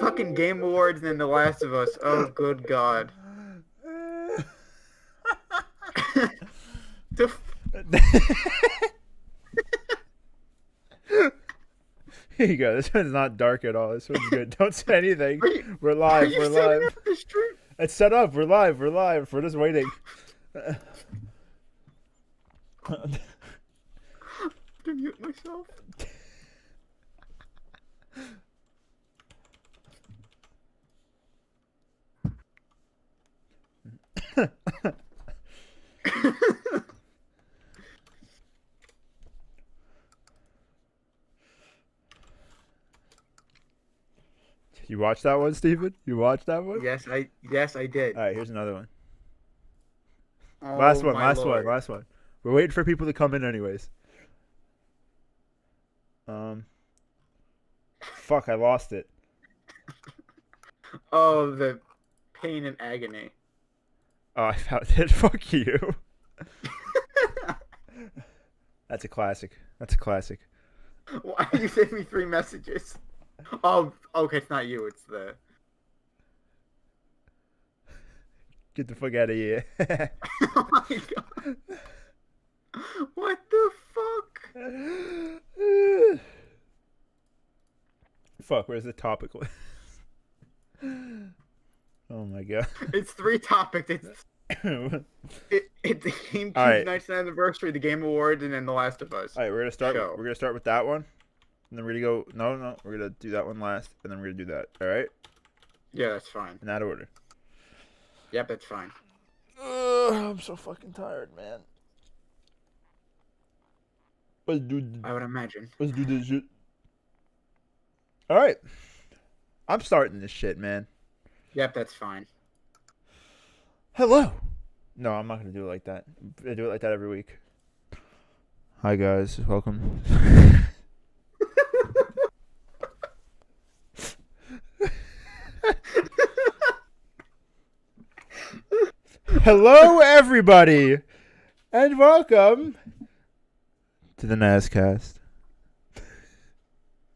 fucking Game Awards and then The Last of Us. Oh, good God. The Here you go. This one's not dark at all. This one's good. Don't say anything. We're Are live. you We're setting live. up the stream? It's set up. We're live. We're live. We're just waiting. To mute myself. You watched that one, Steven? You watched that one? Yes, I did. All right, here's another one. Oh, Last one. my Last Lord. one. Last one. We're waiting for people to come in, anyways. Fuck, I lost it. Oh, the pain and agony. Oh, I found it. Fuck you. That's a classic. That's a classic. Why you sent me 3 messages? Oh, okay, it's not you. It's the. Get the fuck out of here. Oh my God. What the fuck? Fuck, where's the topic list? Oh my God. It's 3 topics. It's the GameCube All right. 19th anniversary, the Game Awards, and then The Last of Us. All right, we're gonna start. Show. We're gonna start with that one, and then we're gonna go. No, we're gonna do that one last, and then we're gonna do that. All right, Yeah, that's fine. in that order. Yep, that's fine. I'm so fucking tired, man. Let's do. I would imagine. Let's do this shit. All right, I'm starting this shit, man. Yep, that's fine. Hello. No, I'm not gonna do it like that. I do it like that every week. Hi guys, welcome. Hello, everybody, and welcome to the NazCast.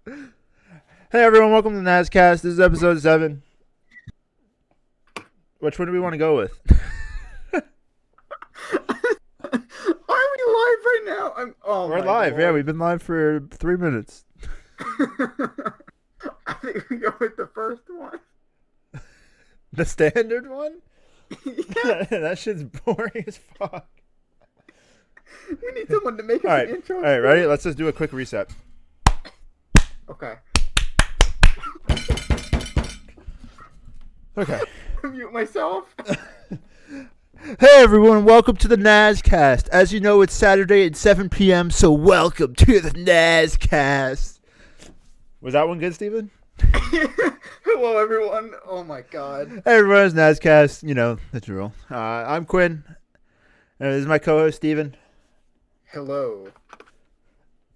Hey, everyone, welcome to the NazCast. This is episode 7. Which one do we want to go with? Are we live right now? We're live. Lord. Yeah, we've been live for 3 minutes. I think we go with the first one. The standard one? Yeah, That shit's boring as fuck. we need someone to make us Alright, an intro. alright, ready? Let's just do a quick reset. Okay. Okay. Mute myself. Hey everyone, welcome to the NazCast. As you know, it's Saturday at 7 p.m., so welcome to the NazCast. Was that one good, Steven? Hello, everyone. Oh my God. Hey everyone, it's NazCast. You know, the drill. I'm Quinn. And this is my co-host, Steven. Hello.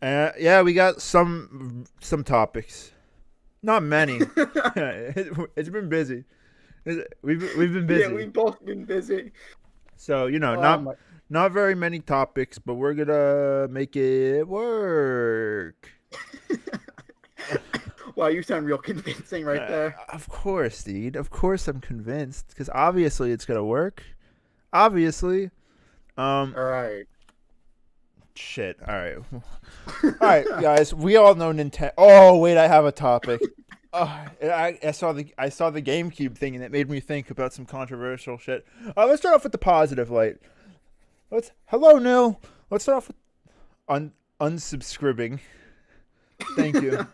Yeah, we got some topics. Not many. It's been busy. We've been busy. Yeah, we've both been busy. So, you know, Oh, not very many topics, but we're gonna make it work. Wow, you sound real convincing right there. Of course, dude. Of course I'm convinced. Because obviously it's gonna work. Obviously. All right. Shit. Alright. Alright, guys. We all know Nintendo. Oh, wait, I have a topic. I saw the GameCube thing and it made me think about some controversial shit. Let's start off with the positive light. Hello, Neil. Let's start off with unsubscribing. Thank you.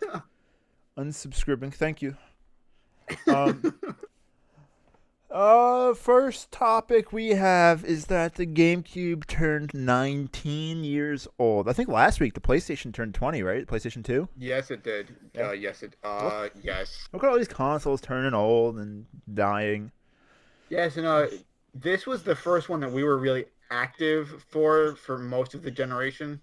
Unsubscribing. Thank you. First topic we have is that the GameCube turned 19 years old. I think last week the PlayStation turned 20, right? PlayStation 2? Yes, it did. Yeah. Yes. Look at all these consoles turning old and dying. Yes, and this was the first one that we were really active for most of the generation.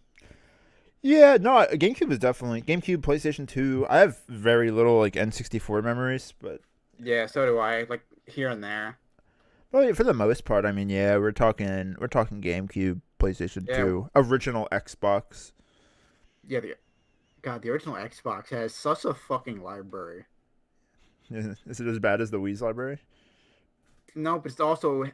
Yeah, no, GameCube was definitely GameCube, PlayStation 2. I have very little like N64 memories, but Yeah, so do I. Like here and there. well, for the most part, I mean, yeah, we're talking GameCube, PlayStation 2, original Xbox. Yeah, the original Xbox has such a fucking library. Is it as bad as the Wii's library? No, but it's also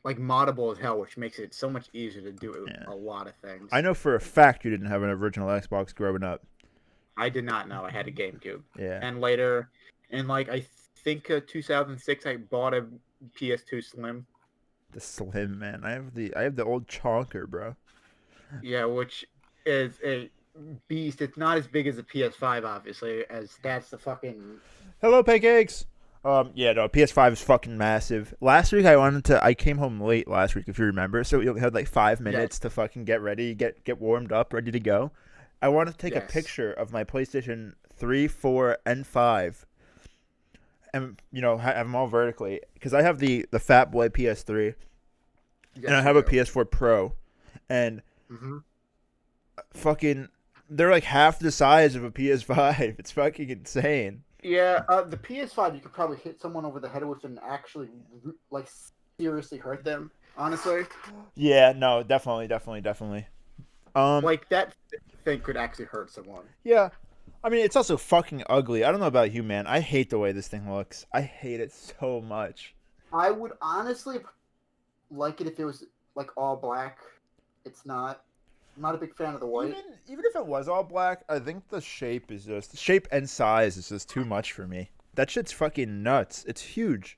like moddable as hell, which makes it so much easier to do Yeah. a lot of things. I know for a fact you didn't have an original Xbox growing up. I did not know I had a GameCube. Yeah. And later, in like I think 2006, I bought a PS2 Slim. The Slim, man. I have the old Chonker, bro. Yeah, which is a beast. It's not as big as the PS5, obviously, as that's the fucking. Hello, pancakes. Yeah, no, PS5 is fucking massive. Last week I came home late last week, if you remember, so we only had like 5 minutes to fucking get ready, get warmed up, ready to go. I wanted to take a picture of my PlayStation 3, 4, and 5, and have them all vertically, because I have the Fat Boy PS3, and I have a PS4 Pro, and fucking, they're like half the size of a PS5. It's fucking insane. Yeah, the PS5 you could probably hit someone over the head with and actually like seriously hurt them. Honestly. Yeah, no, definitely. Like that thing could actually hurt someone. Yeah, I mean it's also fucking ugly. I don't know about you, man. I hate the way this thing looks. I hate it so much. I would honestly like it if it was like all black. It's not. I'm not a big fan of the white. Even if it was all black, I think the shape and size is just too much for me. That shit's fucking nuts. It's huge.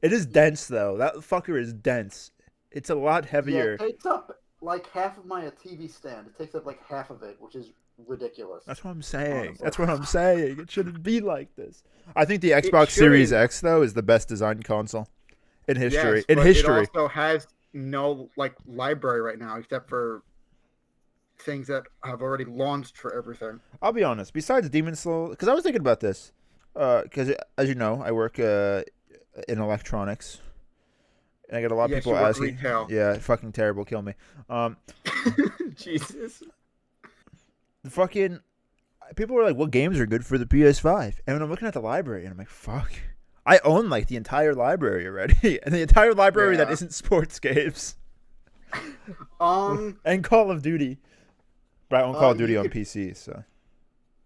It is dense though. That fucker is dense. It's a lot heavier. Yeah, it takes up like half of my TV stand. It takes up like half of it, which is ridiculous. That's what I'm saying. It shouldn't be like this. I think the Xbox Series X though is the best designed console in history. Yes, it also has no like library right now except for things that have already launched for everything. I'll be honest. Besides Demon's Souls, because I was thinking about this, because as you know, I work in electronics, and I get a lot of people asking. Retail. Yeah, fucking terrible. Kill me. Jesus. The fucking people were like, "What games are good for the PS5?" And when I'm looking at the library, and I'm like, "Fuck." I own like the entire library already, and the entire library that isn't sports games. And Call of Duty. But I own Call of Duty on PC, so.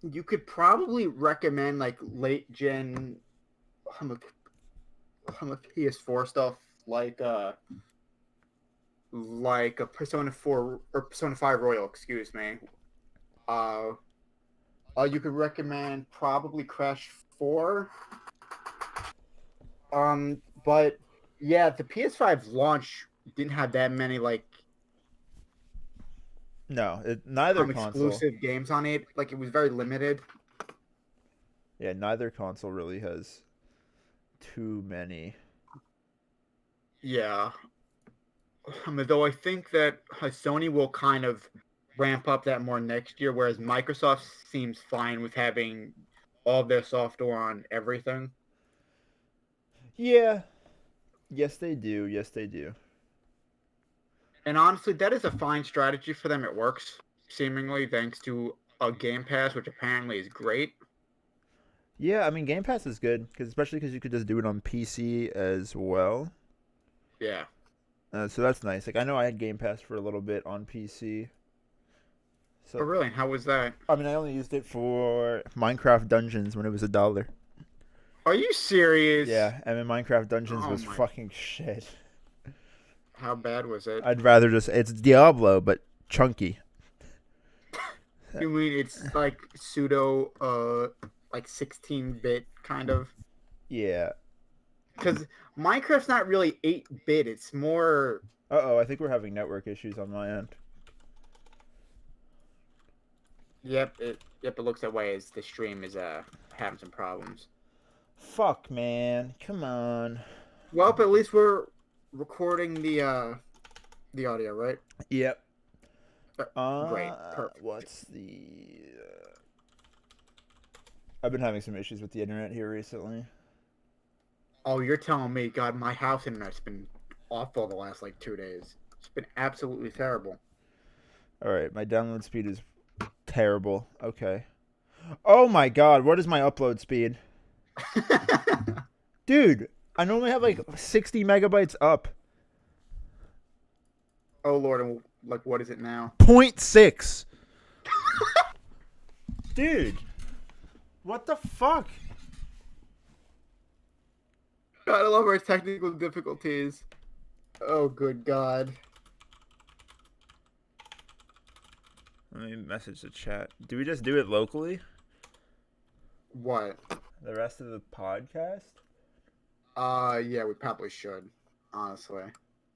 You could probably recommend like late gen PS4 stuff like a Persona 4 or Persona 5 Royal, excuse me. You could recommend probably Crash 4. But yeah, the PS5 launch didn't have that many like neither console exclusive games on it. Like it was very limited. Yeah, neither console really has too many. Yeah. Though I think that Sony will kind of ramp up that more next year, whereas Microsoft seems fine with having all of their software on everything. Yeah. Yes, they do. And honestly, that is a fine strategy for them. It works, seemingly, thanks to a Game Pass, which apparently is great. Yeah, I mean, Game Pass is good, especially because you could just do it on PC as well. Yeah. So that's nice. Like, I know I had Game Pass for a little bit on PC. So, oh, really? How was that? I mean, I only used it for Minecraft Dungeons when it was $1. Are you serious? Yeah, I mean, Minecraft Dungeons was fucking shit. How bad was it? I'd rather it's Diablo, but chunky. You mean it's like pseudo, like 16-bit kind of? Yeah. Because Minecraft's not really 8-bit. It's more... I think we're having network issues on my end. Yep, it looks that way as the stream is having some problems. Fuck, man. Come on. Well, but at least we're recording the audio, right? Yep. Great. Perfect. What's the... I've been having some issues with the internet here recently. Oh, you're telling me. God, my house internet's been awful the last, 2 days. It's been absolutely terrible. Alright, my download speed is terrible. Okay. Oh my god, what is my upload speed? Dude, I normally have 60 megabytes up. Oh lord, and what is it now? 0.6. Dude, what the fuck? Gotta love our technical difficulties. Oh, good God. Let me message the chat. Do we just do it locally? What? The rest of the podcast? Yeah, we probably should, honestly.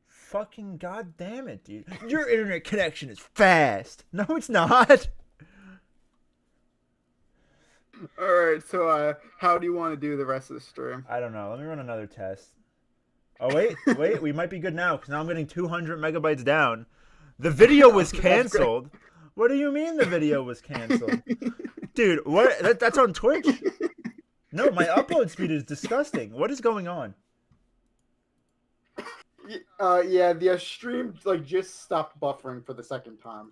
Fucking goddamn it, dude. Your internet connection is fast. No, it's not. Alright, so, how do you want to do the rest of the stream? I don't know. Let me run another test. Oh, wait. We might be good now, because now I'm getting 200 megabytes down. The video was canceled. What do you mean the video was canceled? Dude, what? That's on Twitch? No, my upload speed is disgusting. What is going on? Yeah, the stream, like, just stopped buffering for the second time.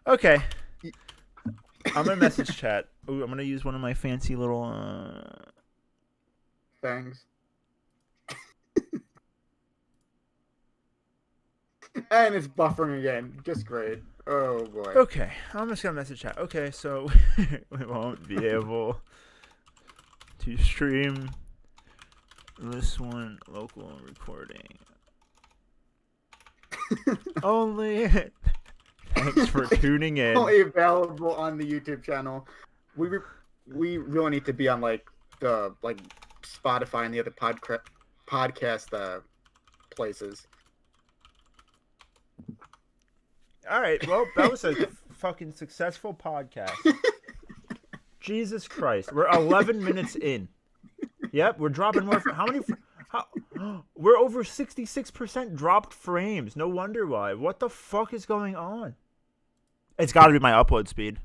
Okay. I'm gonna message chat. Ooh, I'm gonna use one of my fancy little Thanks. And it's buffering again. Just great. Oh boy. Okay, I'm just gonna message chat. Okay, so we won't be able to stream this one local recording. Only. Thanks for tuning in. Only available on the YouTube channel. We really need to be on like the Spotify and the other podcast places. All right, well, that was a fucking successful podcast. Jesus Christ, we're 11 minutes in. Yep, we're dropping more. How many? We're over 66% dropped frames. No wonder why. What the fuck is going on? It's got to be my upload speed.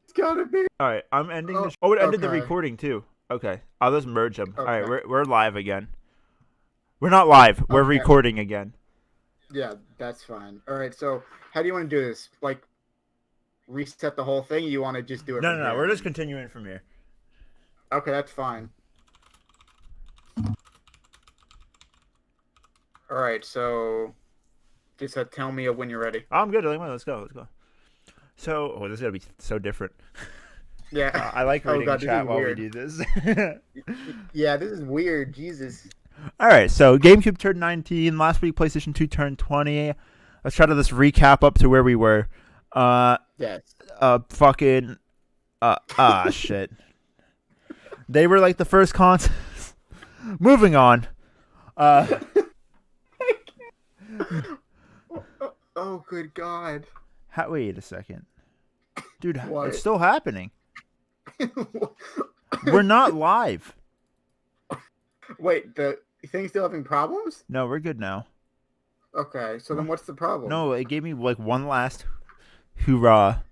It's gotta be. All right, I'm ending this. Oh, it ended the recording too. Okay, I'll just merge them. Okay. All right, we're live again. We're not live. We're recording again. Yeah, that's fine. All right, so how do you want to do this? Like, reset the whole thing? Or you want to just do it? No. We're just continuing from here. Okay, that's fine. All right, so just tell me when you're ready. I'm good. Let's go. So, this is gonna be so different. Yeah, I like reading the chat while weird. we do this. Yeah, this is weird. Jesus. All right, so GameCube turned 19 last week. PlayStation 2 turned 20. Let's try to just recap up to where we were. Yes. Shit. They were like the first consoles. Moving on. Oh, good God. Wait a second. Dude, What? it's still happening. We're not live. Wait, the thing's still having problems? No, we're good now. Okay, so then what's the problem? No, it gave me like one last hoorah.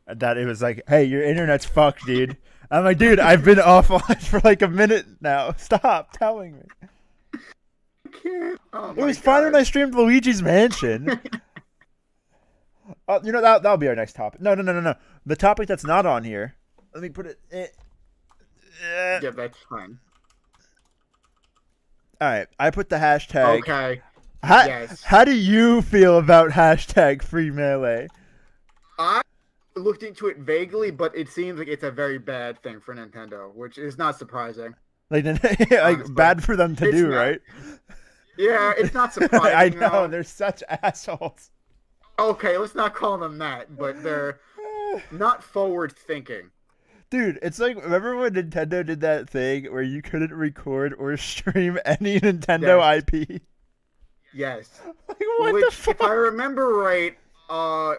That it was like, hey, your internet's fucked, dude. I'm like, dude, I've been offline for like a minute now. Stop telling me. I can't. Oh It was fine when I streamed Luigi's Mansion. That'll be our next topic. No. The topic that's not on here. Let me put it. Yeah, that's fine. All right, I put the hashtag. Okay. Yes. How do you feel about hashtag free melee? I looked into it vaguely, but it seems like it's a very bad thing for Nintendo, which is not surprising. Like bad for them to do, not, right? Yeah, it's not surprising. I know, they're such assholes. Okay, let's not call them that, but they're not forward thinking. Dude, it's like, remember when Nintendo did that thing where you couldn't record or stream any Nintendo IP? Yes. Like, what the fuck? If I remember right,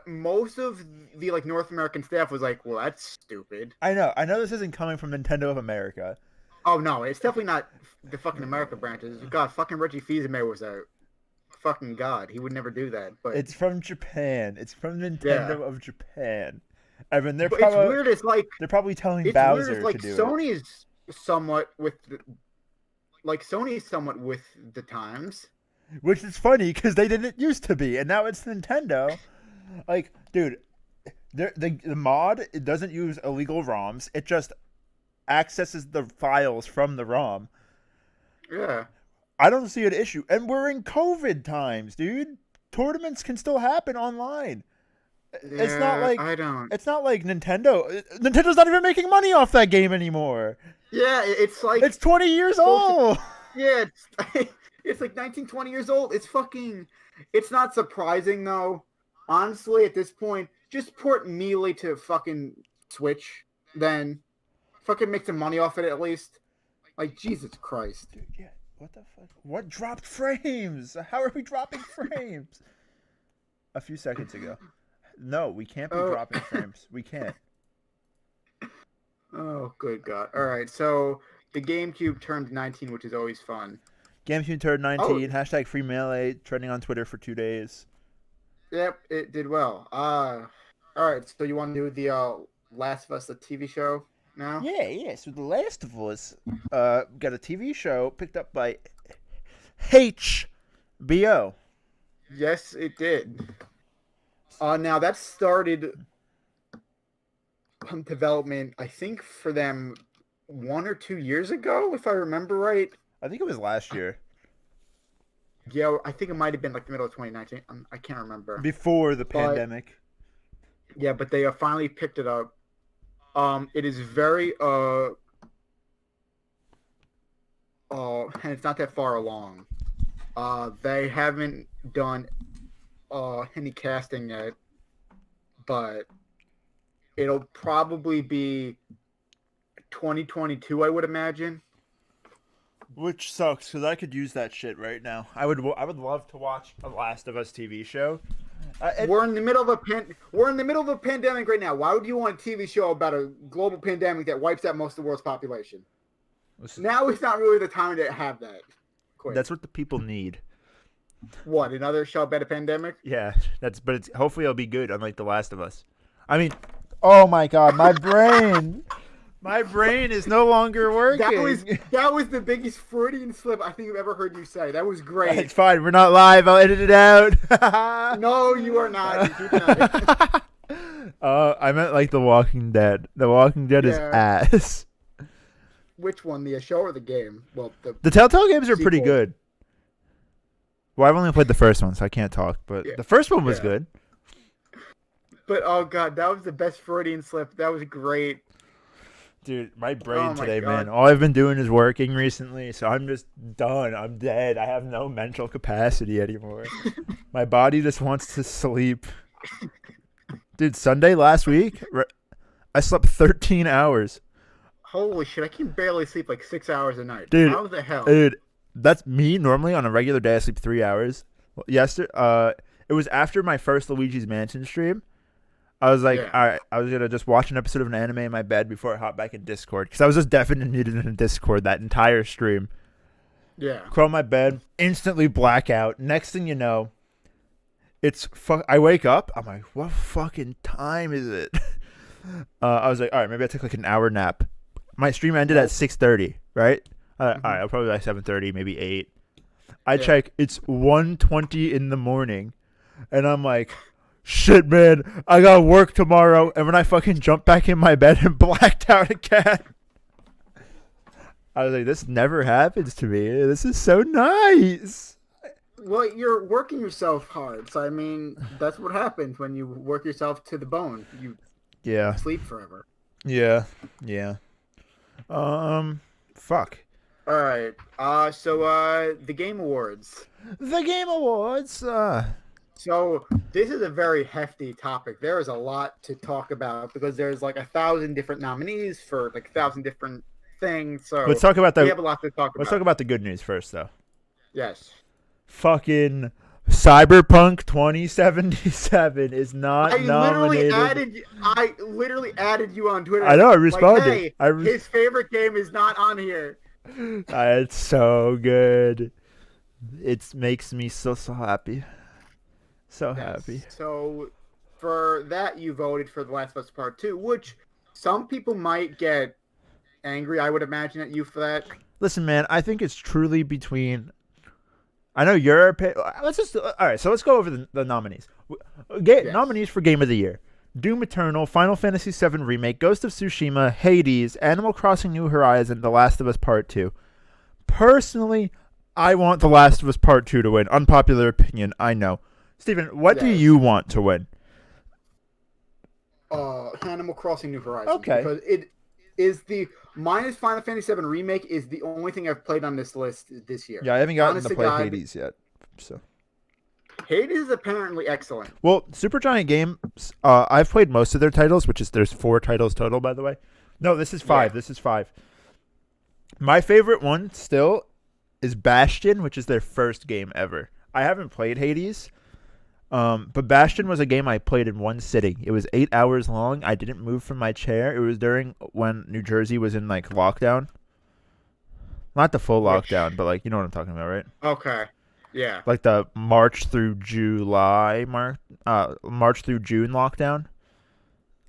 most of the North American staff was like, well, that's stupid. I know this isn't coming from Nintendo of America. Oh, no, it's definitely not the fucking America branches. God, fucking Reggie Fils-Aimé was a fucking god. He would never do that. But it's from Japan. It's from Nintendo of Japan. I mean, it's weird. It's like they're probably telling it's Bowser weird. It's like to do Sony it. is somewhat with the times. Which is funny because they didn't used to be, and now it's Nintendo. Like, dude, the mod, it doesn't use illegal ROMs. It just accesses the files from the ROM. Yeah. I don't see an issue. And we're in COVID times, dude. Tournaments can still happen online. It's not Yeah, like I don't. it's not like Nintendo. Nintendo's not even making money off that game anymore. Yeah, it's like It's 20 years supposed to. old. Yeah, it's like 19, 20 years old. It's fucking. It's not surprising though. Honestly, at this point, just port Melee to fucking Switch, then fucking make some money off it at least. Like Jesus Christ. Dude, yeah. What the fuck? What dropped frames? How are we dropping frames? A few seconds ago. No, we can't be dropping frames. We can't. Oh, good God. All right, so the GameCube turned 19, which is always fun. GameCube turned 19. Hashtag free melee trending on Twitter for 2 days. Yep, it did well. All right, so you want to do the Last of Us, the TV show now? Yeah. So The Last of Us got a TV show picked up by HBO. Yes, it did. Now that started development, I think, for them 1 or 2 years ago, if I remember right. I think it was last year. Yeah, I think it might have been like the middle of 2019. I can't remember. Before the pandemic. Yeah, but they finally picked it up. It is very and it's not that far along. They haven't done any casting yet, but it'll probably be 2022, I would imagine. Which sucks because I could use that shit right now. I would love to watch a Last of Us TV show. We're in the middle of a pandemic right now. Why would you want a TV show about a global pandemic that wipes out most of the world's population? Now it's not really the time to have that. Quick. That's what the people need. What, another show about a pandemic? Yeah, hopefully it'll be good, unlike The Last of Us. I mean, oh my God, my brain. My brain is no longer working. That was the biggest Freudian slip I think I've ever heard you say. That was great. It's fine. We're not live. I'll edit it out. No, you are not. I meant like The Walking Dead. The Walking Dead is ass. Which one, the show or the game? Well, the Telltale games are pretty good. Well, I've only played the first one, so I can't talk. But the first one was good. But oh God, that was the best Freudian slip. That was great. Dude, my brain today, man. All I've been doing is working recently, so I'm just done. I'm dead. I have no mental capacity anymore. My body just wants to sleep. Dude, Sunday last week, I slept 13 hours. Holy shit, I can barely sleep like 6 hours a night. Dude, how the hell? Dude, that's me. Normally on a regular day, I sleep 3 hours. Yesterday, it was after my first Luigi's Mansion stream. I was like, all right, I was going to just watch an episode of an anime in my bed before I hop back in Discord. Because I was just definitely muted in Discord that entire stream. Yeah. Crawl my bed, instantly blackout. Next thing you know, I wake up. I'm like, what fucking time is it? I was like, all right, maybe I took like an hour nap. My stream ended at 6:30, right? All right, I'll probably like 7:30, maybe 8. I check, it's 1:20 in the morning. And I'm like, shit, man, I got work tomorrow. And when I fucking jumped back in my bed and blacked out again, I was like, this never happens to me. This is so nice. Well, you're working yourself hard. So, I mean, that's what happens when you work yourself to the bone. You sleep forever. Yeah. Fuck. All right. So, the Game Awards. So this is a very hefty topic. There is a lot to talk about because there's like 1,000 different nominees for like 1,000 different things. So we have a lot to talk about. Let's talk about the good news first, though. Yes. Fucking Cyberpunk 2077 is not nominated. I literally added you on Twitter. I know. I responded. Like, hey, his favorite game is not on here. It's so good. It makes me so happy. So happy. So, for that, you voted for The Last of Us Part 2, which some people might get angry, I would imagine, at you for that. Listen, man, I think it's truly between... I know you're... All right, so let's go over the nominees. Nominees for Game of the Year. Doom Eternal, Final Fantasy VII Remake, Ghost of Tsushima, Hades, Animal Crossing New Horizon, The Last of Us Part 2. Personally, I want The Last of Us Part 2 to win. Unpopular opinion, I know. Steven, what do you want to win? Animal Crossing New Horizons, Okay. because it is the minus Final Fantasy VII Remake is the only thing I've played on this list this year. Yeah, I haven't gotten Honest to to play God, Hades yet. So. Hades is apparently excellent. Well, Supergiant Games, I've played most of their titles, which is there's 4 titles total, by the way. No, this is 5. Yeah. This is 5. My favorite one still is Bastion, which is their first game ever. I haven't played Hades, but Bastion was a game I played in one sitting. It was 8 hours long. I didn't move from my chair. It was during when New Jersey was in like lockdown. Not the full lockdown, but like you know what I'm talking about, right? Okay. Yeah. Like the March through July, March through June lockdown.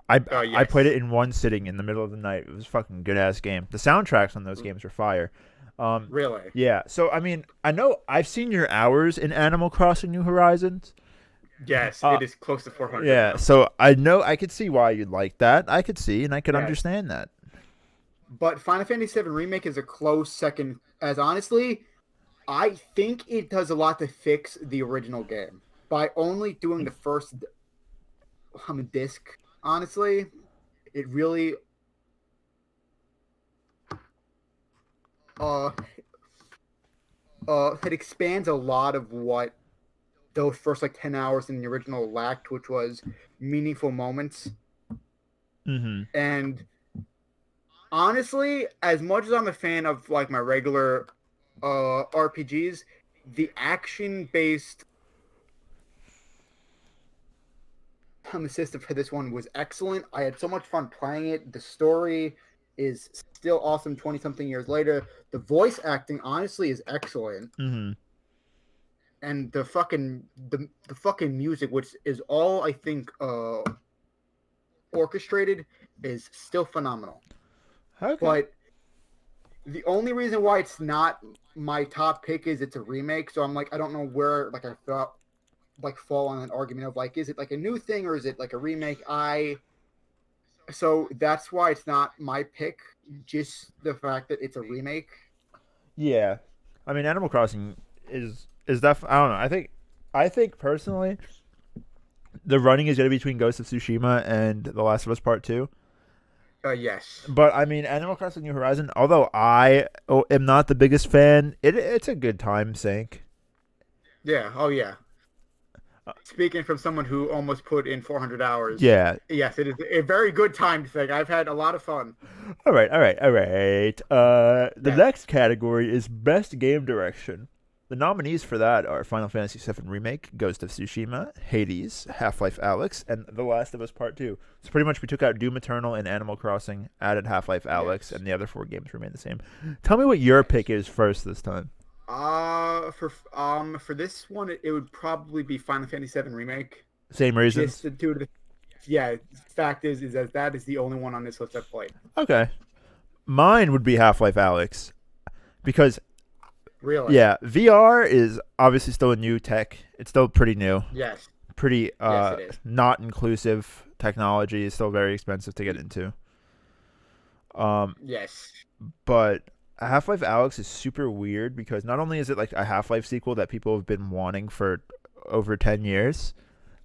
I Yes. played it in one sitting in the middle of the night. It was a fucking good ass game. The soundtracks on those games are fire. Really? Yeah. So I mean, I know I've seen your hours in Animal Crossing New Horizons. Yes, it is close to 400 Yeah. now. So I know I could see why you'd like that. I could see and I could Yes. understand that. But Final Fantasy VII Remake is a close second, as honestly, I think it does a lot to fix the original game. By only doing the first disc, honestly, it really uh it expands a lot of what those first like 10 hours in the original lacked, which was meaningful moments. Mm-hmm. And honestly, as much as I'm a fan of like my regular RPGs, the action-based system for this one was excellent. I had so much fun playing it. The story is still awesome 20-something years later. The voice acting, honestly, is excellent. Mm-hmm. And the fucking music, which is all I think orchestrated, is still phenomenal. Okay. But the only reason why it's not my top pick is it's a remake. So I'm like, I don't know where like I thought like fall on an argument of like, is it like a new thing or is it like a remake? So that's why it's not my pick. Just the fact that it's a remake. Yeah, I mean, Animal Crossing is that I don't know. I think personally, the running is going to be between Ghost of Tsushima and The Last of Us Part 2. Yes. But I mean, Animal Crossing New Horizon, although I am not the biggest fan, it's a good time sink. Yeah. Oh yeah. Speaking from someone who almost put in 400 hours. Yeah. Yes, it is a very good time sink. I've had a lot of fun. All right. The next category is Best Game Direction. The nominees for that are Final Fantasy VII Remake, Ghost of Tsushima, Hades, HalfLife Alyx, and The Last of Us Part 2. So pretty much we took out Doom Eternal and Animal Crossing, added HalfLife Alyx, and the other 4 games remain the same. Tell me what your pick is first this time. For this one, it would probably be Final Fantasy VII Remake. Same reasons? Just due to the, yeah, fact is that is the only one on this list I've played. Okay. Mine would be HalfLife Alyx. Because Really? yeah, VR is obviously still a new tech. It's still pretty new. Yes. Pretty Yes, it is. not inclusive technology. Is still very expensive to get into. Yes. But Half-Life Alyx is super weird because not only is it like a Half-Life sequel that people have been wanting for over 10 years,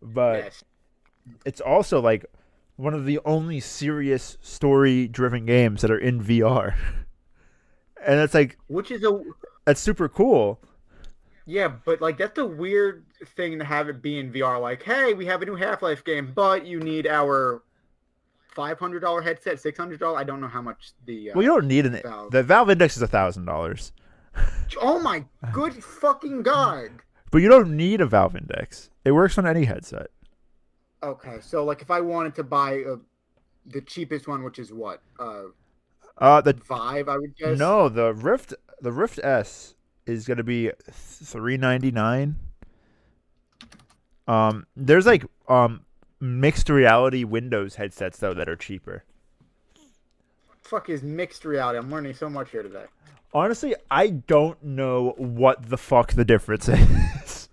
but Yes. it's also like one of the only serious story-driven games that are in VR. And it's like, Which is that's super cool. yeah, but like that's a weird thing to have it be in VR. Like, hey, we have a new Half-Life game, but you need our $500 headset, $600. I don't know how much the. Well, you don't need the Valve Index is $1,000. Oh my good fucking god! But you don't need a Valve Index. It works on any headset. Okay, so like if I wanted to buy the cheapest one, which is what The Vive, I would guess. No, the Rift S is gonna be $399. There's like mixed reality Windows headsets though that are cheaper. Fuck is mixed reality. I'm learning so much here today. Honestly, I don't know what the fuck the difference is.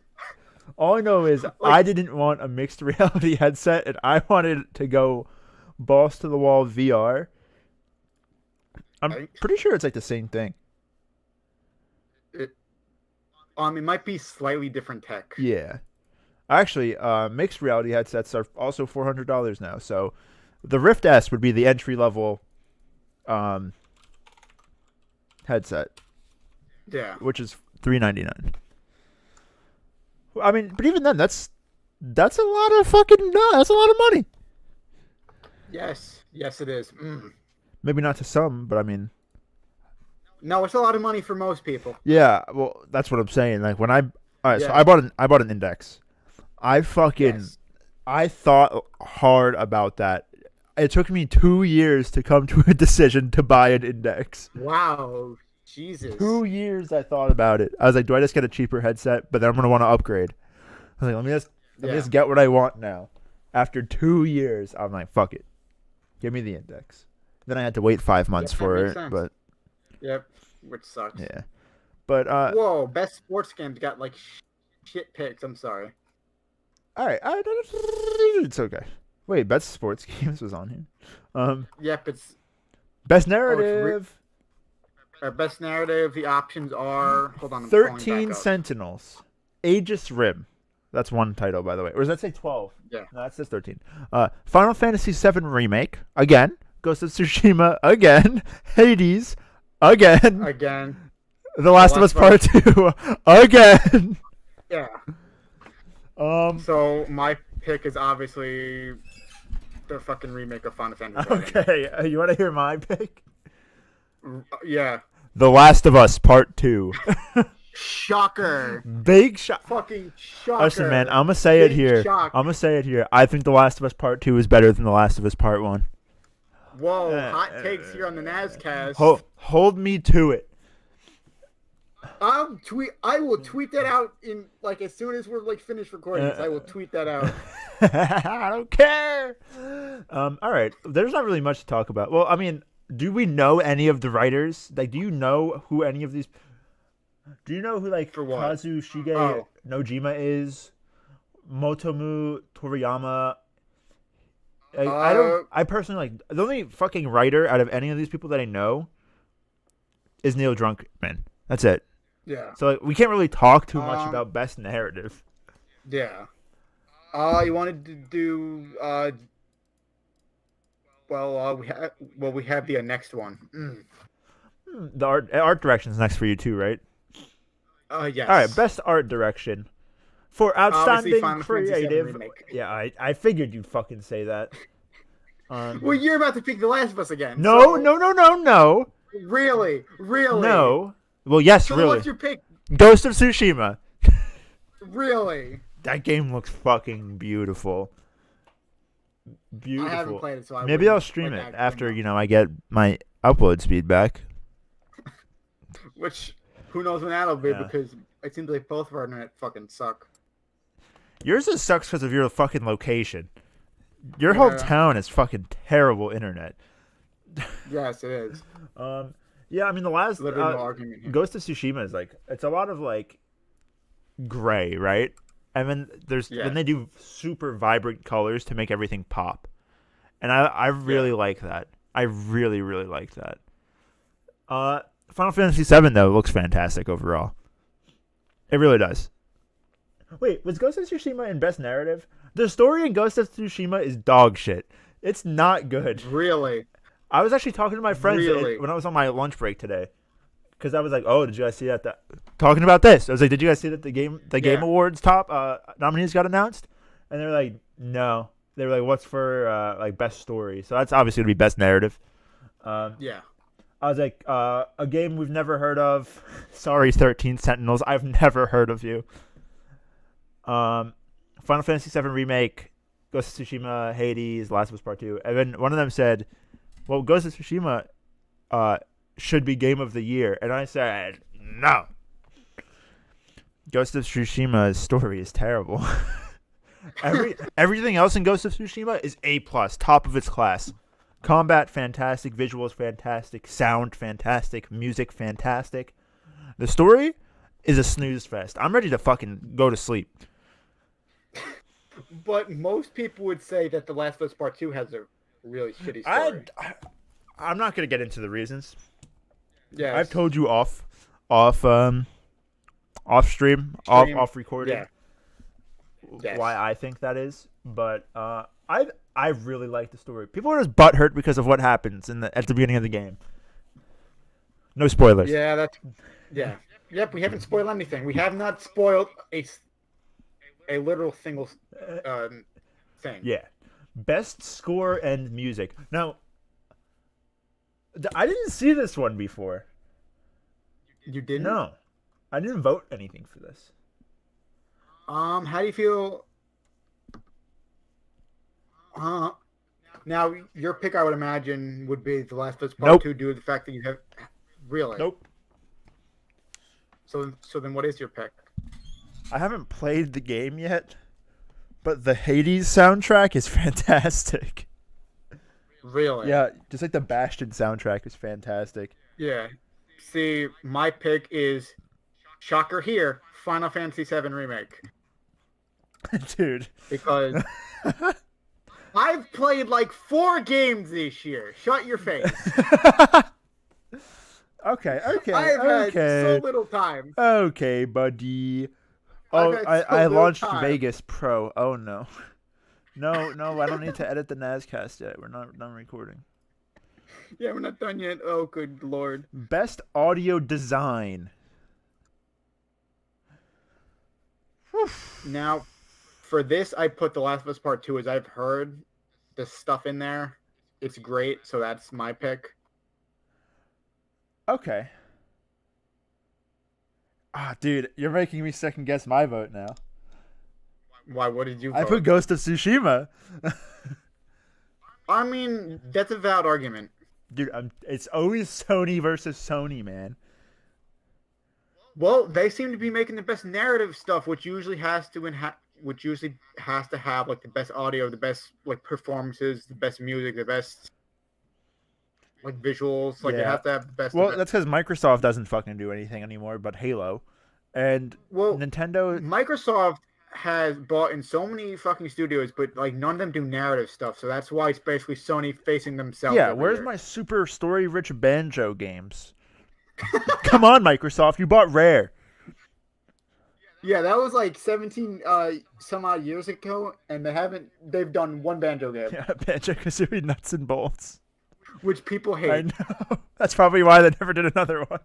All I know is I didn't want a mixed reality headset and I wanted to go balls to the wall VR. I'm pretty sure it's like the same thing. It might be slightly different tech. Yeah. Actually, mixed reality headsets are also $400 now. So The Rift S would be the entry level headset, Yeah. which is $399. I mean, but even then, that's a lot of fucking that's a lot of money. Yes, it is. Maybe not to some, but I mean, no, it's a lot of money for most people. yeah. Well, that's what I'm saying. Like when so Yeah. I bought an Index. I thought hard about that. It took me 2 years to come to a decision to buy an Index. Wow, Jesus. 2 years I thought about it. I was like, do I just get a cheaper headset? But then I'm gonna want to upgrade. I was like, let me just get what I want now. After 2 years, I'm like, fuck it, give me the Index. Then I had to wait 5 months for it, but yep, which sucks. yeah. But whoa, best sports games got like shit picks. I'm sorry. All right, it's okay. Wait, best sports games was on here. Yep, it's best narrative. Best narrative. The options are 13 Sentinels, Aegis Rim. That's one title, by the way. Or does that say 12? Yeah, no, that says 13. Final Fantasy VII Remake again. Ghost of Tsushima again. Hades again. The Last of Us Part 2 again. Yeah. So my pick is obviously the fucking remake of Final Fantasy. Okay, you want to hear my pick? Yeah. The Last of Us Part 2. Shocker. Big shock. Fucking shocker. Listen, man, I'm gonna say it here. I think The Last of Us Part 2 is better than The Last of Us Part 1. Whoa, hot takes here on the NazCast. Hold me to it. I will tweet that out in like as soon as we're like finished recording this. I will tweet that out. I don't care. All right. There's not really much to talk about. Well, I mean, do we know any of the writers? Like, do you know who any of these? Do you know who like Kazushige Nojima is? Motomu Toriyama. I personally like the only fucking writer out of any of these people that I know is Neil Druckmann. That's it. Yeah. So like, we can't really talk too much about best narrative. Yeah. You wanted to do we have the next one. The art direction is next for you too, right? Yes. All right, best art direction for outstanding creative. Yeah, I figured you'd fucking say that. Well, you're about to pick The Last of Us again. No. Really? No. Well, yes, so really. What's your pick? Ghost of Tsushima. Really? That game looks fucking beautiful. Beautiful. I haven't played it, so maybe I'll stream it after I get my upload speed back. Which, who knows when that'll be? Because it seems like both of our internet fucking suck. Yours just sucks because of your fucking location. Your whole town is fucking terrible internet. Yes, it is. Yeah, I mean the last no argument here. Ghost of Tsushima is like it's a lot of like gray, right? And then then they do super vibrant colors to make everything pop, and I really like that. I really like that. Final Fantasy VII though looks fantastic overall. It really does. Wait, was Ghost of Tsushima in best narrative? The story in Ghost of Tsushima is dog shit. It's not good. Really? I was actually talking to my friends when I was on my lunch break today, because I was like, "Oh, did you guys see that?" Talking about this, I was like, "Did you guys see that the Game Awards top nominees got announced?" And they were like, "No." They were like, "What's for like best story?" So that's obviously gonna be best narrative. Yeah. I was like, "A game we've never heard of." Sorry, 13 Sentinels. I've never heard of you. Final Fantasy VII Remake, Ghost of Tsushima, Hades, Last of Us Part 2, and then one of them said, well, Ghost of Tsushima should be Game of the Year. And I said, no. Ghost of Tsushima's story is terrible. Everything else in Ghost of Tsushima is A+, top of its class. Combat, fantastic. Visuals, fantastic. Sound, fantastic. Music, fantastic. The story is a snooze fest. I'm ready to fucking go to sleep. But most people would say that The Last of Us Part 2 has a really shitty story. I'm not going to get into the reasons. Yeah, I've told you off stream, off recording. Yeah. Yes. Why I think that is, but I I really like the story. People are just butthurt because of what happens at the beginning of the game. No spoilers. Yeah, Yep, we haven't spoiled anything. We have not spoiled a literal single thing. Yeah. Best score and music. Now, I didn't see this one before. You didn't? No. I didn't vote anything for this. How do you feel? Now, your pick, I would imagine, would be The Last of Us Part 2 due to the fact that you have... Really? Nope. So then what is your pick? I haven't played the game yet, but the Hades soundtrack is fantastic. Really? Yeah, just like the Bastion soundtrack is fantastic. Yeah. See, my pick is, shocker here, Final Fantasy VII Remake. Dude. Because I've played like 4 games this year. Shut your face. Okay. I've had so little time. Okay, buddy. Oh, I launched time. Vegas Pro. Oh, no. No, I don't need to edit the NazCast yet. We're not done recording. Yeah, we're not done yet. Oh, good lord. Best audio design. Now, for this, I put The Last of Us Part 2 as I've heard the stuff in there. It's great, so that's my pick. Okay. Dude, you're making me second guess my vote now. Why? What did you vote? I put Ghost of Tsushima. I mean, that's a valid argument. Dude, it's always Sony versus Sony, man. Well, they seem to be making the best narrative stuff, which usually has to have like the best audio, the best like performances, the best music, the best like visuals. Like, they have to have the best. Well, that's because Microsoft doesn't fucking do anything anymore but Halo, and Nintendo. Microsoft has bought in so many fucking studios, but like none of them do narrative stuff. So that's why it's basically Sony facing themselves. Yeah, where's my super story-rich Banjo games? Come on, Microsoft, you bought Rare. Yeah, that was like 17 some odd years ago, and they've done one Banjo game. Yeah, Banjo-Kazooie Nuts and Bolts. Which people hate. I know. That's probably why they never did another one.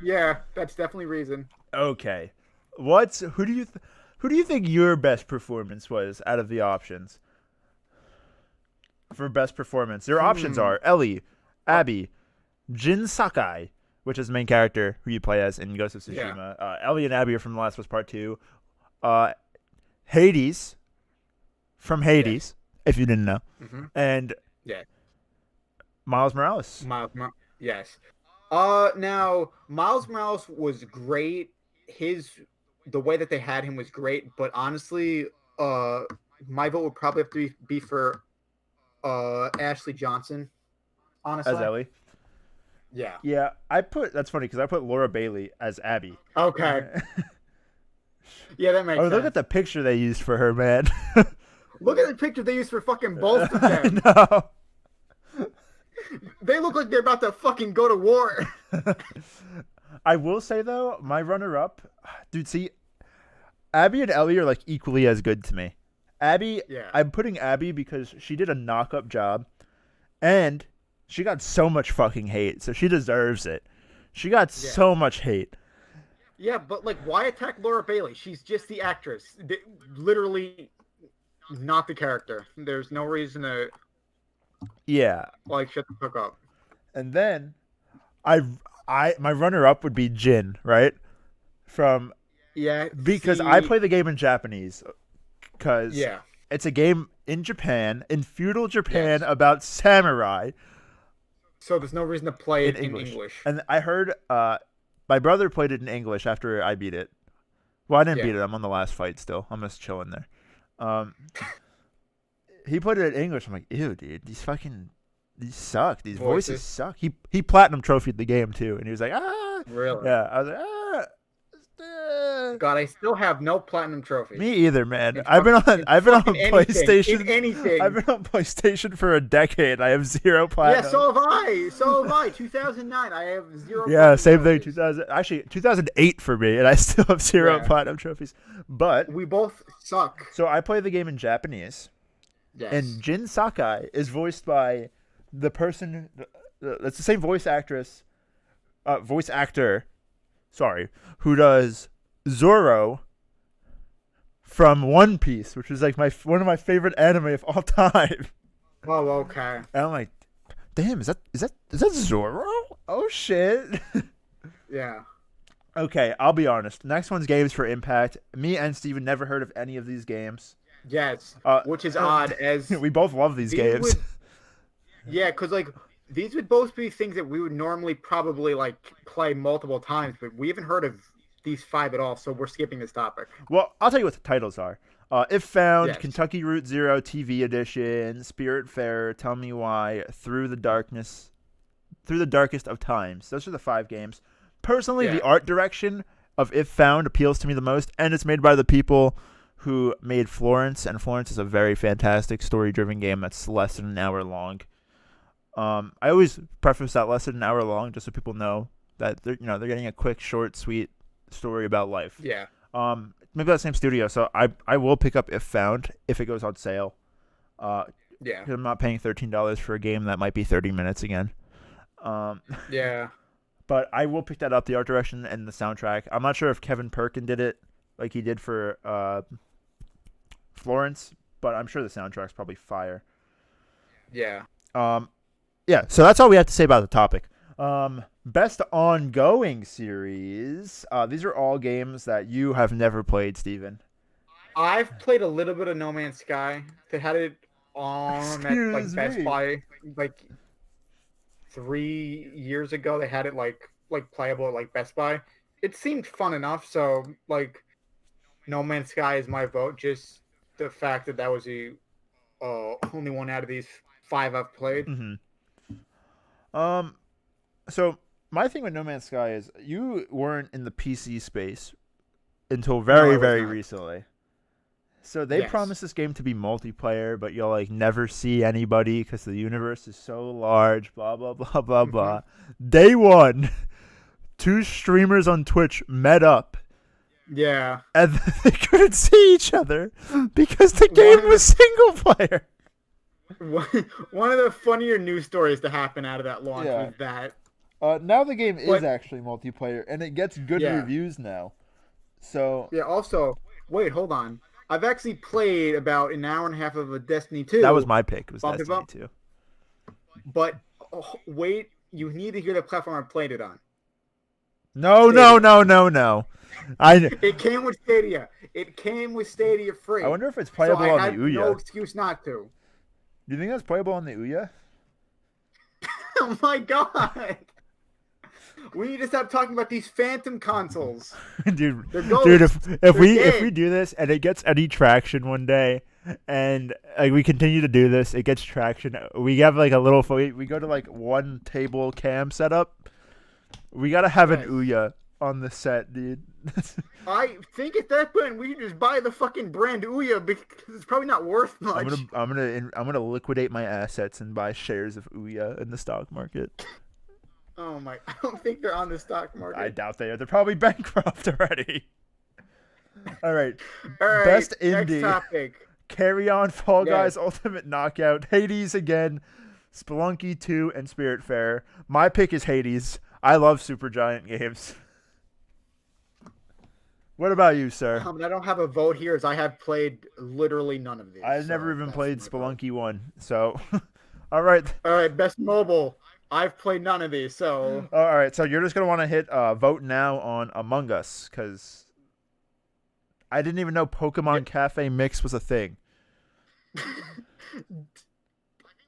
Yeah, that's definitely reason. Okay. Who do you think your best performance was out of the options? For best performance, your options are Ellie, Abby, Jin Sakai, which is the main character who you play as in Ghost of Tsushima. Yeah. Ellie and Abby are from The Last of Us Part 2. Hades from Hades, if you didn't know. Mm-hmm. And Miles Morales. Yes. Now, Miles Morales was great. The way that they had him was great, but honestly, my vote would probably have to be for Ashley Johnson. Honestly. As Ellie? Yeah. Yeah, that's funny because I put Laura Bailey as Abby. Okay. Yeah, that makes sense. Look at the picture they used for her, man. Look at the picture they used for fucking both of them. No. They look like they're about to fucking go to war. I will say, though, my runner-up... Dude, see, Abby and Ellie are, like, equally as good to me. Abby, I'm putting Abby because she did a knock-up job, and she got so much fucking hate, so she deserves it. She got so much hate. Yeah, but, like, why attack Laura Bailey? She's just the actress. Literally not the character. There's no reason to... Yeah. Like, shut the fuck up. And then, my runner-up would be Jin, right? Because I play the game in Japanese. Because it's a game in Japan, in feudal Japan, about samurai. So there's no reason to play it in English. And I heard my brother played it in English after I beat it. Well, I didn't beat it. I'm on the last fight still. I'm just chilling there. He played it in English. I'm like, ew, dude, these suck. These voices suck. He platinum trophied the game too, and he was like, really? Yeah, I was like, God, I still have no platinum trophy. Me either, man. I've been on PlayStation. Anything. I've been on PlayStation for a decade. I have 0 platinum. Yeah, so have I. 2009, I have 0. Yeah, same thing. 2008 for me, and I still have 0 platinum trophies. But we both suck. So I play the game in Japanese. Yes. And Jin Sakai is voiced by the person. It's the same voice actor. Sorry, who does Zoro from One Piece, which is like one of my favorite anime of all time. Oh, okay. And I'm like, damn, is that Zoro? Oh shit. Yeah. Okay, I'll be honest. Next one's Games for Impact. Me and Steven never heard of any of these games. Yes. Which is odd, as we both love these games. Yeah, because like these would both be things that we would normally probably like play multiple times, but we haven't heard of these 5 at all, so we're skipping this topic. Well, I'll tell you what the titles are. If Found, Yes. Kentucky Route Zero TV Edition, Spiritfarer, Tell Me Why, Through the Darkest of Times. Those are the 5 games. Personally, the art direction of If Found appeals to me the most, and it's made by the people who made Florence, and Florence is a very fantastic story-driven game that's less than an hour long. I always preface that less than an hour long just so people know that they're getting a quick, short, sweet story about life. Yeah. Maybe that same studio, so I will pick up If Found if it goes on sale. Yeah. I'm not paying $13 for a game that might be 30 minutes again. Yeah. But I will pick that up, the art direction and the soundtrack. I'm not sure if Kevin Perkin did it like he did for Florence, but I'm sure the soundtrack's probably fire. Yeah. Yeah, so that's all we have to say about the topic. Best ongoing series. These are all games that you have never played, Steven. I've played a little bit of No Man's Sky. They had it on at like Best Buy like 3 years ago. They had it like playable at like Best Buy. It seemed fun enough, so like No Man's Sky is my vote. Just the fact that was the only one out of these 5 I've played. Mm-hmm. So my thing with No Man's Sky is you weren't in the PC space until very recently. So they promised this game to be multiplayer, but you'll like never see anybody because the universe is so large. Blah blah blah blah blah. Day 1, 2 streamers on Twitch met up. Yeah, and they couldn't see each other because the game was single player. One of the funnier news stories to happen out of that launch was that. Now the game is actually multiplayer, and it gets good reviews now. So yeah. Also, wait, hold on. I've actually played about an hour and a half of a Destiny 2. That was my pick. It was Destiny 2. But wait, you need to hear the platform I played it on. No. It came with Stadia. It came with Stadia free. I wonder if it's playable on the Ouya. No excuse not to. Do you think that's playable on the Ouya? Oh my god! We need to stop talking about these phantom consoles. Dude, if we do this and it gets any traction one day, and we continue to do this, it gets traction. We have like a little. We go to like one table cam setup. We gotta have an Ouya on the set, dude. I think at that point we should just buy the fucking brand Ouya because it's probably not worth much. I'm gonna liquidate my assets and buy shares of Ouya in the stock market. Oh my! I don't think they're on the stock market. I doubt they are. They're probably bankrupt already. All right. Best indie. Next topic. Carry On, Fall Guys, Ultimate Knockout, Hades again, Spelunky 2, and Spiritfarer. My pick is Hades. I love Supergiant Games. What about you, sir? I don't have a vote here, as I have played literally none of these. I've never even played Spelunky 1, so... All right. Best mobile. I've played none of these, so... All right, so you're just going to want to hit vote now on Among Us, because I didn't even know Pokemon Cafe Mix was a thing.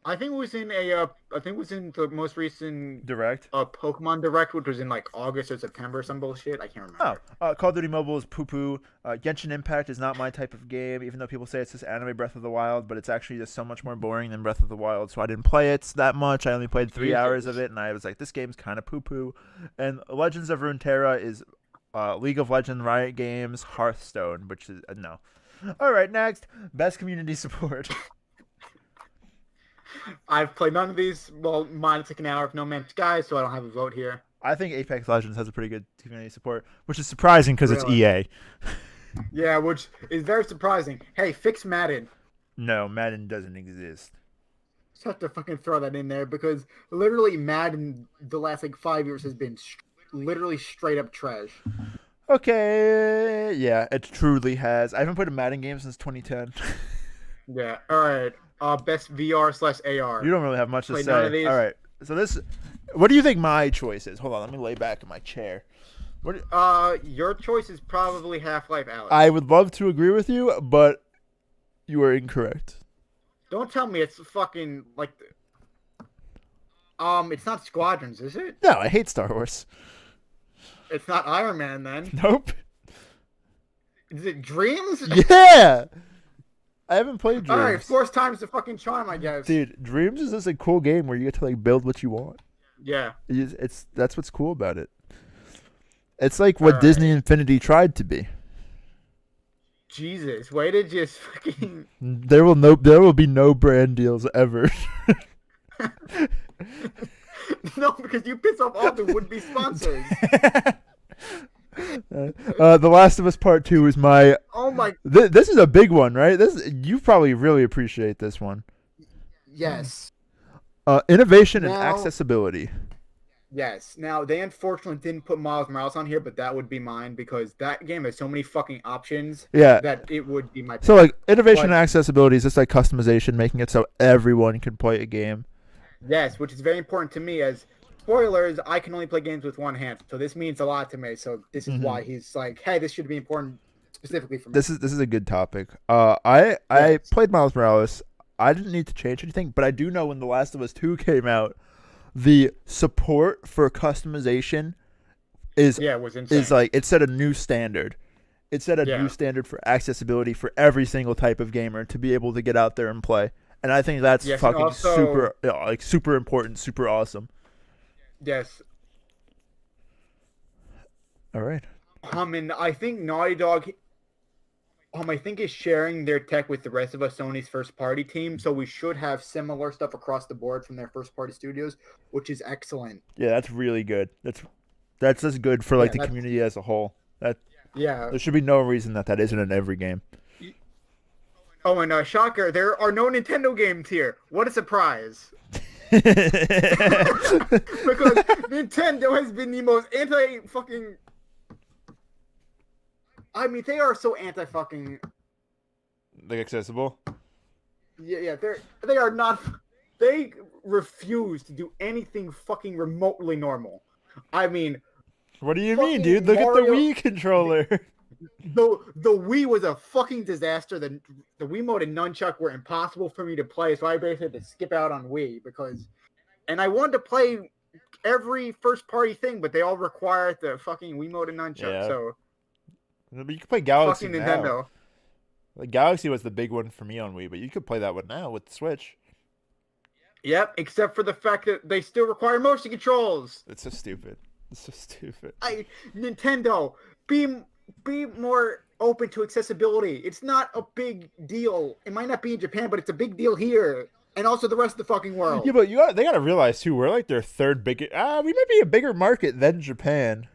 I think it was in the most recent Direct. Pokemon Direct, which was in like August or September, some bullshit. I can't remember. Call of Duty Mobile is poo-poo. Genshin Impact is not my type of game, even though people say it's just anime Breath of the Wild, but it's actually just so much more boring than Breath of the Wild, so I didn't play it that much. I only played 3 hours of it, and I was like, this game's kind of poo-poo. And Legends of Runeterra is League of Legends, Riot Games, Hearthstone, which is no. All right, next, best community support. I've played none of these. Well, mine took an hour of No Man's Sky, so I don't have a vote here. I think Apex Legends has a pretty good community support, which is surprising because it's EA. Yeah, which is very surprising. Hey, fix Madden. No, Madden doesn't exist. Just have to fucking throw that in there because literally Madden the last like 5 years has been literally straight up trash. Okay, yeah, it truly has. I haven't played a Madden game since 2010. Yeah. All right. Best VR/AR. You don't really have much to Played none of say. All these. right, so this, what do you think my choice is? Hold on, let me lay back in my chair. What? Your choice is probably Half-Life Alyx. I would love to agree with you, but you are incorrect. Don't tell me it's fucking like. It's not Squadrons, is it? No, I hate Star Wars. It's not Iron Man then. Nope. Is it Dreams? Yeah. I haven't played Dreams. All right, fourth time's the fucking charm, I guess. Dude, Dreams is just a cool game where you get to like build what you want. Yeah. It's that's what's cool about it. It's like what Disney Infinity tried to be. Jesus, way to just fucking. There will be no brand deals ever. No, because you piss off all the would-be sponsors. The Last of Us Part 2 is my. Oh my. This is a big one, right? You probably really appreciate this one. Yes. Innovation and accessibility. Yes. Now they unfortunately didn't put Miles Morales on here, but that would be mine because that game has so many fucking options. Yeah. That it would be my. So like innovation and accessibility is just like customization, making it so everyone can play a game. Yes, which is very important to me. As spoilers, I can only play games with one hand, so this means a lot to me. So this is why he's like, "Hey, this should be important specifically for me." This is a good topic. I played Miles Morales. I didn't need to change anything, but I do know when The Last of Us 2 came out, the support for customization was insane. Is like it set a new standard. It set a new standard for accessibility for every single type of gamer to be able to get out there and play. And I think that's fucking also, super important, super awesome. Yes. All right. And I think Naughty Dog, I think is sharing their tech with the rest of us, Sony's first party team. So we should have similar stuff across the board from their first party studios, which is excellent. Yeah, that's really good. That's just good for like the community as a whole. There should be no reason that isn't in every game. Oh, and shocker, there are no Nintendo games here. What a surprise. Because Nintendo has been the most anti-fucking... I mean, they are so anti-fucking... Like accessible? Yeah, they are not... They refuse to do anything fucking remotely normal. I mean... What do you mean, dude? Look at the Wii controller. The Wii was a fucking disaster. The Wiimote and Nunchuck were impossible for me to play, so I basically had to skip out on Wii because... And I wanted to play every first-party thing, but they all required the fucking Wiimote and Nunchuck, so... But you can play Galaxy fucking now. Nintendo. Like, Galaxy was the big one for me on Wii, but you could play that one now with the Switch. Yep, except for the fact that they still require motion controls. It's so stupid. Nintendo, be more open to accessibility. It's not a big deal. It might not be in Japan, but it's a big deal here. And also the rest of the fucking world. Yeah, but they gotta realize, too, we're like their third biggest... we might be a bigger market than Japan.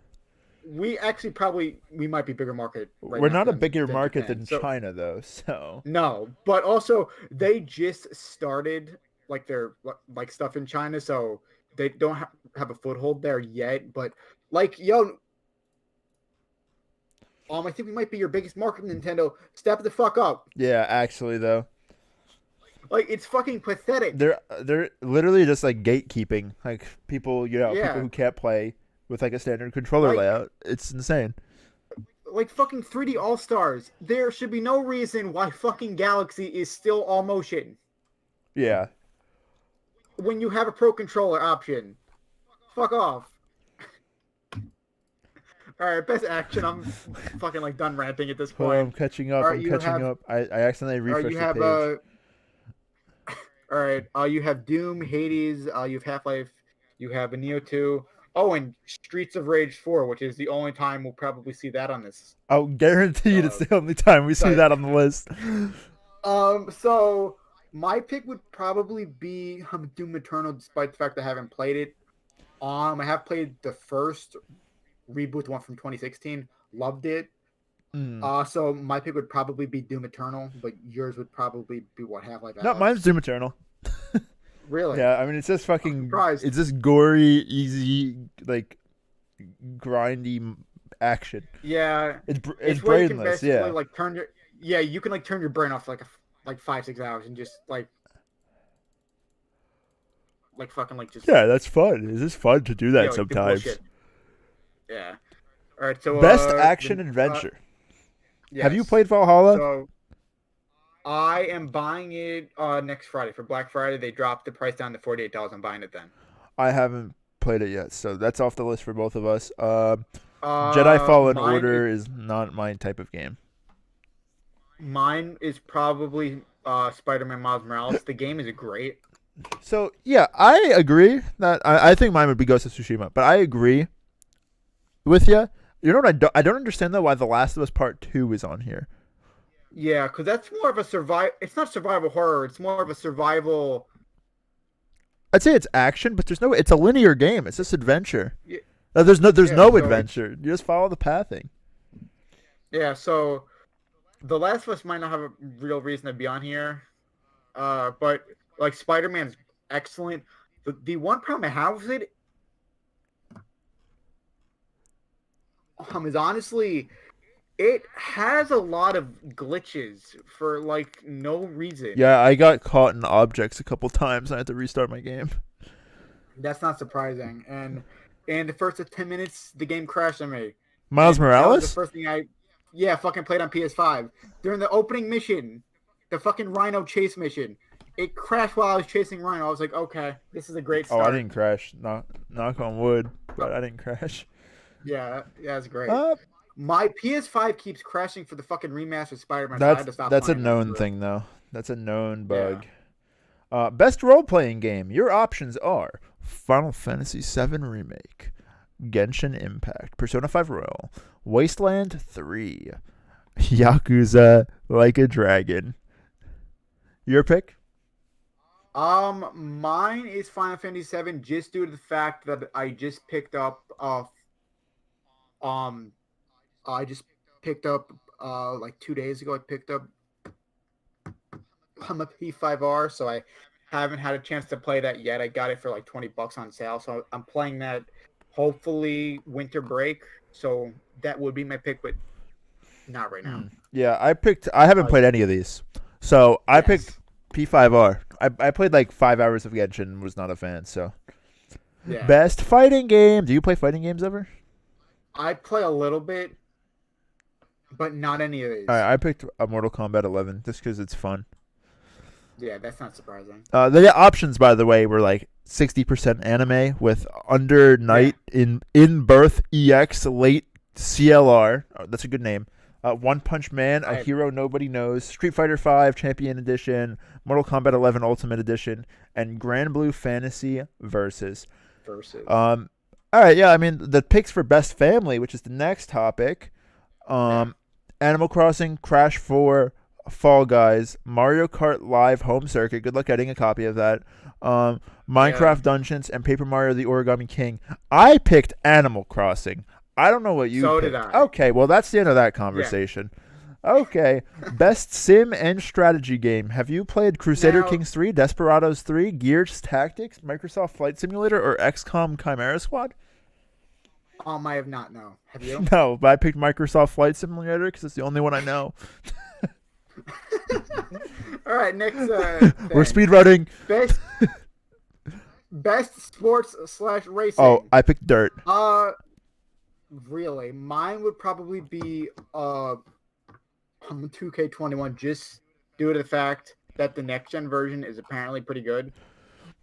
We actually we might be bigger market. We're not a bigger market than China, though, so... No, but also, they just started, like, their, like, stuff in China, so they don't have a foothold there yet, but, like, I think we might be your biggest market, Nintendo. Step the fuck up. Yeah, actually, though. Like, it's fucking pathetic. They're literally just, like, gatekeeping. Like, people who can't play with, like, a standard controller layout. It's insane. Like, fucking 3D All-Stars. There should be no reason why fucking Galaxy is still all motion. Yeah. When you have a Pro Controller option. Fuck off. Alright, best action. I'm fucking, like, done ranting at this point. Oh, I'm catching up. I accidentally refreshed the page. Alright, you have Doom, Hades, you have Half-Life, you have Neo 2. Oh, and Streets of Rage 4, which is the only time we'll probably see that on this. I'll guarantee it's the only time we see that on the list. So my pick would probably be Doom Eternal, despite the fact that I haven't played it. I have played the first reboot, the one from 2016. Loved it. So my pick would probably be Doom Eternal, but yours would probably be what, Half-Life No, mine's Alyx? Doom Eternal. Really? Yeah, I mean, it's just I'm fucking. surprised. It's just gory, easy, like grindy action. Yeah, It's it's where you can brainless. basically Yeah, like you can like turn your brain off for like 5-6 hours and just like fucking like just yeah, that's fun. It's just fun to do that like do sometimes. bullshit. Yeah. All right. So Best action adventure. Have you yes. played Valhalla? So I am buying it next Friday for Black Friday. They dropped the price down to $48. I'm buying it then. I haven't played it yet, so that's off the list for both of us. Jedi Fallen Mine is Order is not my type of game. probably Spider-Man Miles Morales. The game is great. So yeah, I agree that I think mine would be Ghost of Tsushima, but I agree with you. You know what I don't understand though why The Last of Us Part 2 is on here. Yeah, because that's more of a survival. It's not survival horror. It's more of a survival. I'd say it's action, but there's no. It's a linear game. It's just adventure. Yeah, There's no yeah, so adventure. You just follow the pathing. yeah. So The Last of Us might not have a real reason to be on here, but like Spider-Man's excellent. The one problem I have with it is honestly it has a lot of glitches for like no reason. Yeah, I got caught in objects a couple times. I had to restart my game. That's not surprising. And the first 10 minutes, the game crashed on me. Miles And that was the Morales? first thing fucking played on PS5. During the opening mission, the fucking Rhino chase mission, it crashed while I was chasing Rhino. I was like, okay, this is a great Oh, start. I didn't crash. Knock on wood, but I didn't crash. Yeah, that's great. Uh, My PS5 keeps crashing for the fucking remastered Spider-Man, so I had to stop that's a playing that known for it. thing though. That's a known Yeah. bug. Best role playing game. Your options are Final Fantasy VII Remake, Genshin Impact, Persona 5 Royal, Wasteland 3, Yakuza Like a Dragon. Your pick? Mine is Final Fantasy VII just due to the fact that I just picked up um like 2 days ago I picked up I'm a P5R, so I haven't had a chance to play that yet. I got it for like $20 on sale, so I'm playing that hopefully winter break. So that would be my pick, but not right now. Yeah, I haven't played any of these. So I picked P5R. I played like 5 hours of Genshin and was not a fan, so. Yeah. Best fighting game. Do you play fighting games ever? I play a little bit, but not any of these. All right, I picked Mortal Kombat 11 just because it's fun. Yeah, that's not surprising. The options, by the way, were like 60% anime with Under Night in Birth EX Late CLR. Oh, that's a good name. One Punch Man, A Hero Nobody Knows, Street Fighter V Champion Edition, Mortal Kombat 11 Ultimate Edition, and Grand Blue Fantasy Versus. All right, yeah, I mean the picks for Best Family, which is the next topic. Animal Crossing, Crash 4, Fall Guys, Mario Kart Live Home Circuit. Good luck getting a copy of that. Minecraft Dungeons and Paper Mario: The Origami King. I picked Animal Crossing. I don't know what you picked. Did I. Okay, well that's the end of that conversation. Yeah. Okay, Best Sim and Strategy Game. Have you played Crusader Kings 3, Desperados 3, Gears Tactics, Microsoft Flight Simulator, or XCOM Chimera Squad? I have not. No, have you? No, but I picked Microsoft Flight Simulator because it's the only one I know. All right, next. We're speedrunning. Best sports / racing. Oh, I picked Dirt. Really? Mine would probably be 2K21, just due to the fact that the next gen version is apparently pretty good.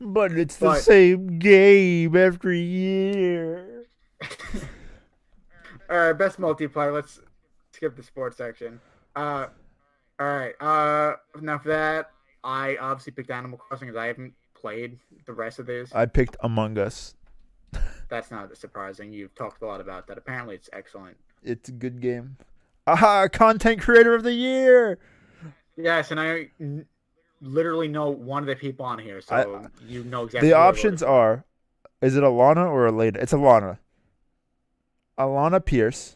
But it's the same game every year. All right, best multiplayer. Let's skip the sports section. All right. Enough of that. I obviously picked Animal Crossing because I haven't played the rest of these. I picked Among Us. That's not surprising. You've talked a lot about that. Apparently, it's excellent. It's a good game. Aha! Content Creator of the Year. Yes, and I literally know one of the people on here, so you know exactly. The options are: is it Alana or Elena? It's Alana. Alana Pierce.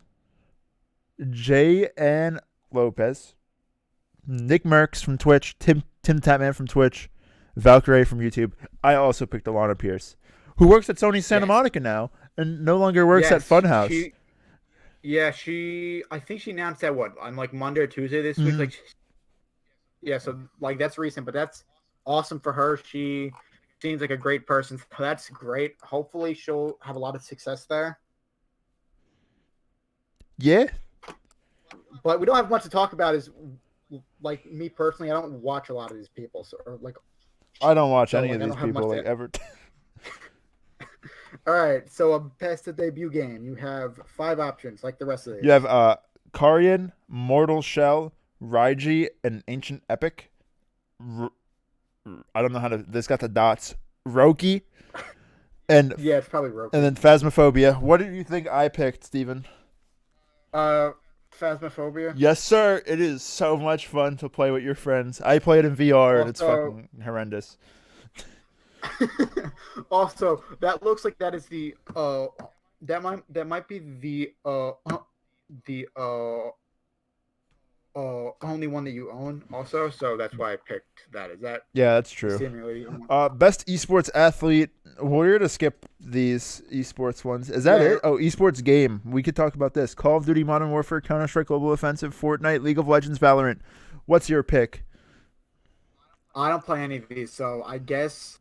J. N. Lopez, Nick Merckx from Twitch, Tim Tapman from Twitch, Valkyrie from YouTube. I also picked Alana Pierce, who works at Sony Santa Monica now and no longer works at Funhouse. I think she announced that on like Monday or Tuesday this week. Like, so like that's recent, but that's awesome for her. She seems like a great person. So that's great. Hopefully, she'll have a lot of success there. Yeah, but we don't have much to talk about. Is like me personally, I don't watch a lot of these people. So I don't watch any of these people like ever. All right, so best of debut game. You have 5 options, like the rest of these. You have Carian, Mortal Shell, Raiji, and Ancient Epic. I don't know how to. This got the dots. Roki, and yeah, it's probably Roki. And then Phasmophobia. What did you think I picked, Steven? Phasmophobia. Yes, sir. It is so much fun to play with your friends. I play it in VR, and it's fucking horrendous. Also, that looks like that is the that might be the only one that you own also, so that's why I picked that. Is that? Yeah, that's true. Best esports athlete. We're to skip these esports ones. Is that it? Oh, esports game. We could talk about this. Call of Duty, Modern Warfare, Counter-Strike, Global Offensive, Fortnite, League of Legends, Valorant. What's your pick? I don't play any of these, so I guess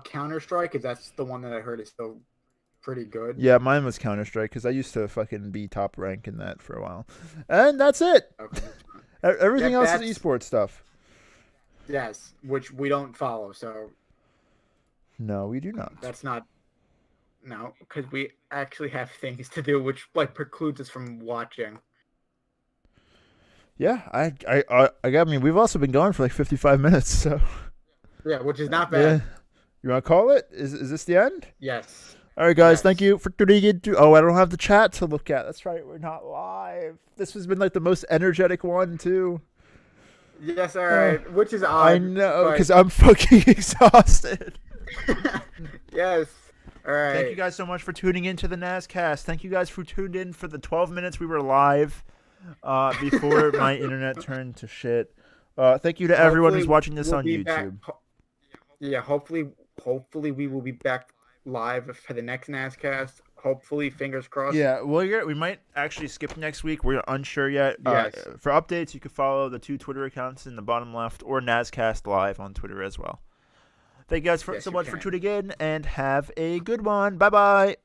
Counter-Strike, because that's the one that I heard is still pretty good. Yeah, mine was Counter-Strike, because I used to fucking be top rank in that for a while. And that's it. Okay. Everything else is esports stuff. Yes, which we don't follow, so... No, we do not. That's not... No, because we actually have things to do, which like precludes us from watching. Yeah, I mean, we've also been going for like 55 minutes, so... Yeah, which is not bad. Yeah. You want to call it? Is this the end? Yes. All right, guys. Yes. Thank you for tuning in. Oh, I don't have the chat to look at. That's right. We're not live. This has been like the most energetic one, too. Yes, all right. Which is odd. I know, because I'm fucking exhausted. Yes. All right. Thank you guys so much for tuning in to the NazCast. Thank you guys for tuned in for the 12 minutes we were live before my internet turned to shit. Thank you to everyone who's watching this on YouTube. Yeah, hopefully we will be back live for the next NazCast. Hopefully, fingers crossed. Yeah, well, we might actually skip next week. We're unsure yet. Yes. For updates, you can follow the 2 Twitter accounts in the bottom left or NazCast Live on Twitter as well. Thank you guys so much for tuning in, and have a good one. Bye-bye.